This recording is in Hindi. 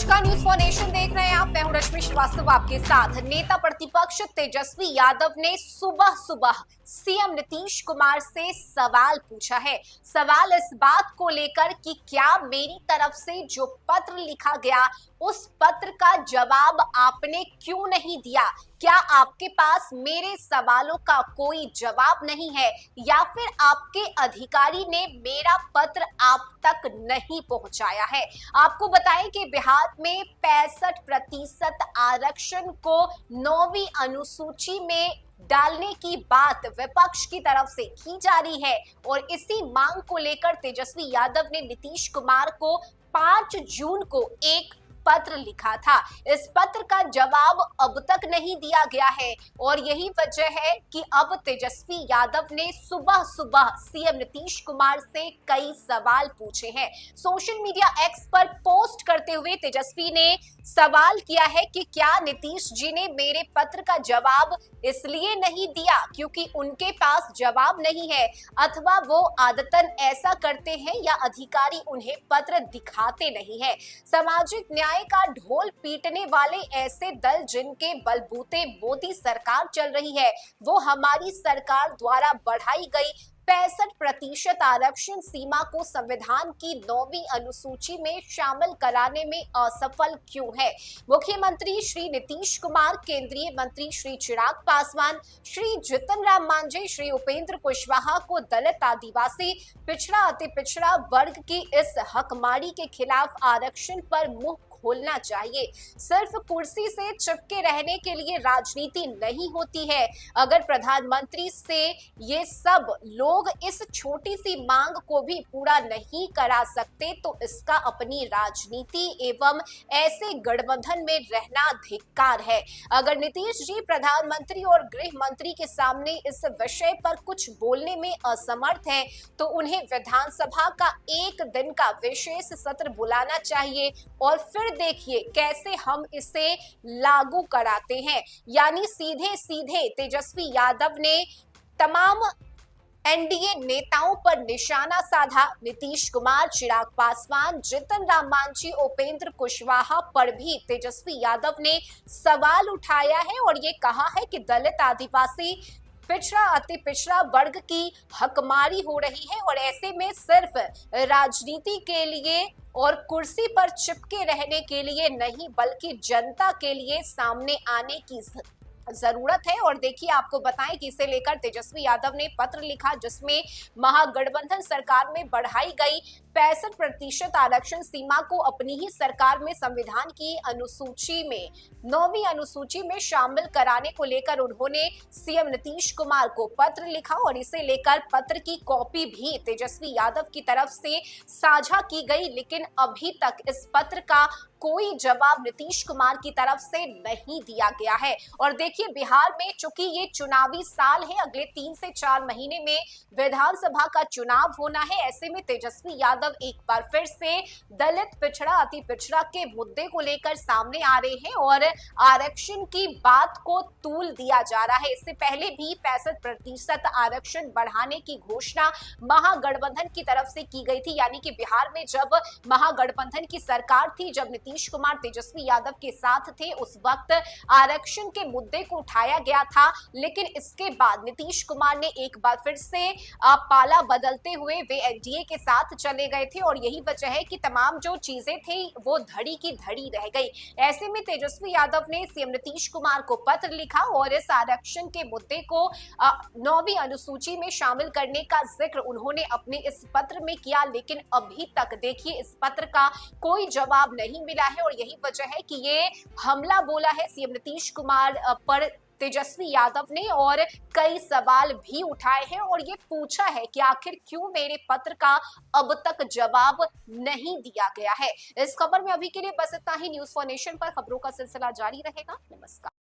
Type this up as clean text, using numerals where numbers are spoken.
नमस्कार, न्यूज फॉर नेशन देख रहे हैं आप। मैं हूं रश्मि श्रीवास्तव आपके साथ। नेता प्रतिपक्ष तेजस्वी यादव ने सुबह सुबह सीएम नीतीश कुमार से सवाल पूछा है। सवाल इस बात को लेकर कि क्या मेरी तरफ से जो पत्र लिखा गया उस पत्र का जवाब आपने क्यों नहीं दिया? क्या आपके पास मेरे सवालों का कोई जवाब नहीं है या फिर आपके अधिकारी ने मेरा पत्र आप तक नहीं पहुंचाया है? आपको बताएं कि बिहार में 65% आरक्षण को 9वीं अनुसूची में डालने की बात विपक्ष की तरफ से की जा रही है और इसी मांग को लेकर तेजस्वी यादव ने नीतीश कुमार को 5 जून को एक पत्र लिखा था। इस पत्र का जवाब अब तक नहीं दिया गया है और यही वजह है कि अब तेजस्वी यादव ने सुबह सुबह सीएम नीतीश कुमार से कई सवाल पूछे हैं। सोशल मीडिया एक्स पर पोस्ट करते हुए तेजस्वी ने सवाल किया है कि क्या नीतीश जी ने मेरे पत्र का जवाब इसलिए नहीं दिया क्योंकि उनके पास जवाब नहीं है, अथवा वो आदतन ऐसा करते हैं या अधिकारी उन्हें पत्र दिखाते नहीं है। सामाजिक न्याय का ढोल पीटने वाले ऐसे दल जिनके बलबूते मोदी सरकार चल रही है, वो हमारी सरकार द्वारा बढ़ाई गई 65% आरक्षण सीमा को संविधान की 9वीं अनुसूची में शामिल कराने में असफल क्यों है? मुख्यमंत्री श्री नीतीश कुमार, केंद्रीय मंत्री श्री चिराग पासवान, श्री जीतन राम मांझी, श्री उपेंद्र कुशवाहा को दलित, आदिवासी, पिछड़ा, अति पिछड़ा वर्ग की इस हकमारी के खिलाफ आरक्षण पर मुंह खोलना चाहिए। सिर्फ कुर्सी से चिपके रहने के लिए राजनीति नहीं होती है। अगर प्रधानमंत्री से ये सब लोग इस छोटी सी मांग को भी पूरा नहीं करा सकते तो इसका अपनी राजनीति एवं ऐसे गठबंधन में रहना धिक्कार है। अगर नीतीश जी प्रधानमंत्री और गृह मंत्री के सामने इस विषय पर कुछ बोलने में असमर्थ है तो उन्हें विधानसभा का एक दिन का विशेष सत्र बुलाना चाहिए और फिर देखिए कैसे हम इसे लागू कराते हैं। यानी सीधे सीधे तेजस्वी यादव ने तमाम एनडीए नेताओं पर निशाना साधा। नीतीश कुमार, चिराग पासवान, जीतन राम मांझी, उपेंद्र कुशवाहा पर भी तेजस्वी यादव ने सवाल उठाया है और ये कहा है कि दलित, आदिवासी, पिछड़ा, अति पिछड़ा वर्ग की हकमारी हो रही है और ऐसे में सिर्फ राजनीति के लिए और कुर्सी पर चिपके रहने के लिए नहीं बल्कि जनता के लिए सामने आने की जरूरत है। और देखिए आपको बताएं कि इसे लेकर तेजस्वी यादव ने पत्र लिखा जिसमें महागठबंधन सरकार में बढ़ाई गई 65% आरक्षण सीमा को अपनी ही सरकार में संविधान की अनुसूची में 9वीं अनुसूची में शामिल कराने को लेकर उन्होंने सीएम नीतीश कुमार को पत्र लिखा और इसे लेकर पत्र की कॉपी भी तेजस्वी यादव की तरफ से साझा की गई, लेकिन अभी तक इस पत्र का कोई जवाब नीतीश कुमार की तरफ से नहीं दिया गया है। और देखिए बिहार में चूंकि ये चुनावी साल है, अगले 3 से 4 महीने में विधानसभा का चुनाव होना है, ऐसे में तेजस्वी यादव एक बार फिर से दलित, पिछड़ा, अति पिछड़ा के मुद्दे को लेकर सामने आ रहे हैं और आरक्षण की बात को तूल दिया जा रहा है। इससे पहले भी 65% आरक्षण बढ़ाने की घोषणा महागठबंधन की तरफ से की गई थी। यानी कि बिहार में जब महागठबंधन की सरकार थी, जब नीतीश कुमार तेजस्वी यादव के साथ थे, उस वक्त आरक्षण के मुद्दे को उठाया गया था, लेकिन इसके बाद नीतीश कुमार ने एक बार फिर से पाला बदलते हुए वे एनडीए के साथ चले गए थे और यही वजह है कि तमाम जो चीजें थी वो धड़ी की धड़ी रह गई। ऐसे में तेजस्वी यादव ने सीएम नीतीश कुमार को पत्र लिखा और इस आरक्षण के मुद्दे को 9वीं अनुसूची में शामिल करने का जिक्र उन्होंने अपने इस पत्र में किया, लेकिन अभी तक देखिए इस पत्र का कोई जवाब नहीं मिला है और यही वजह है कि ये हमला बोला है सीएम नीतीश कुमार पर तेजस्वी यादव ने और कई सवाल भी उठाए हैं और ये पूछा है कि आखिर क्यों मेरे पत्र का अब तक जवाब नहीं दिया गया है। इस खबर में अभी के लिए बस इतना ही। न्यूज फॉर नेशन पर खबरों का सिलसिला जारी रहेगा। नमस्कार।